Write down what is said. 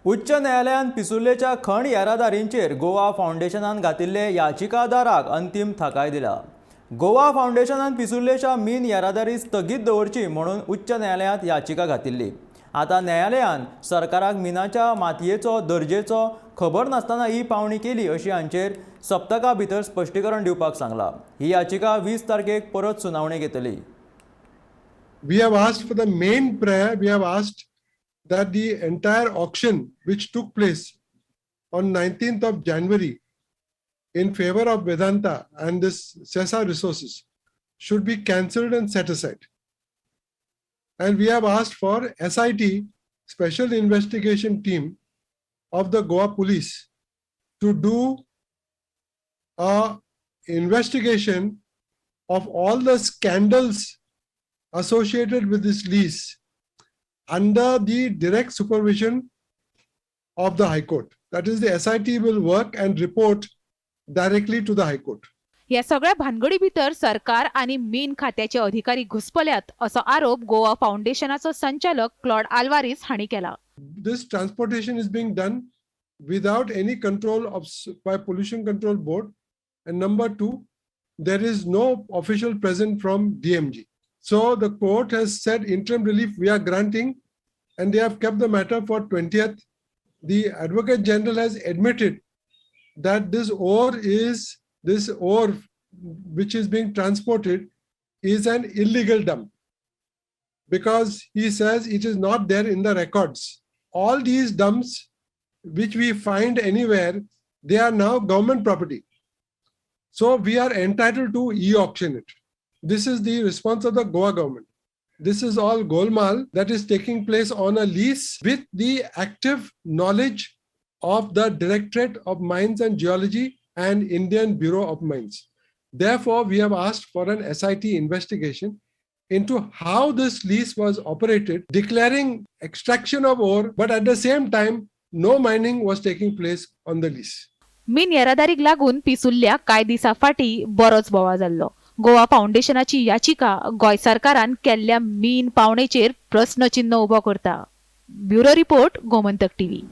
उच्च न्यायालयान पिसुर्लेच्या खण येरादारींचेर गोवा फाउंडेशनान घातिल्ले याचिकादाराक अंतिम थाकाय दिला। गोवा फाउंडेशनान पिसुर्लेच्या मीन येरादारी स्थगीत दवरची म्हणून उच्च न्यायालयांत याचिका घातिल्ली। आता न्यायालयान सरकाराक मिनाच्या मातयेचो दर्जेचो खबर नासतना ही पावणी केली अशी हांचेर सप्तका भितर स्पश्टीकरण दिवपाक सांगला। ही याचिका 20 तारखेक परत सुनावणेक येतली। We have asked for the main prayer. We have asked that the entire auction which took place on 19th of January in favor of Vedanta and this Sesa resources should be cancelled and set aside. And we have asked for SIT, Special Investigation Team of the Goa Police, to do a investigation of all the scandals associated with this lease under the direct supervision of the High Court. That is, the SIT will work and report directly to the High Court. या सगळ्या भानगडी भितर सरकार आणि mean खात्याचे अधिकारी घुसपल्यात असो आरोप गोवा फाउंडेशनाचो संचालक क्लॉड आल्वारिस हांणी केला। This transportation is being done without any control by Pollution Control Board, and number two, there is no official present from DMG. So the court has said interim relief we are granting, and they have kept the matter for 20th. The Advocate General has admitted that this ore which is being transported is an illegal dump, because he says it is not there in the records. All these dumps which we find anywhere, they are now government property. So we are entitled to e-auction it. This is the response of the Goa government. This is all golmaal that is taking place on a lease with the active knowledge of the Directorate of Mines and Geology and Indian Bureau of Mines. Therefore, we have asked for an SIT investigation into how this lease was operated, declaring extraction of ore, but at the same time, no mining was taking place on the lease. Mean येरादारीक लागून पिसुल्ल्या कांय दिसा फाटी बरोच बोवाळ जाल्लो। गोवा फाउंडेशनाची याचिका गोय सरकारान केल्ल्या मीन पावणेचेर प्रश्नचिन्ह उबो करता। Bureau report, Gomantak TV.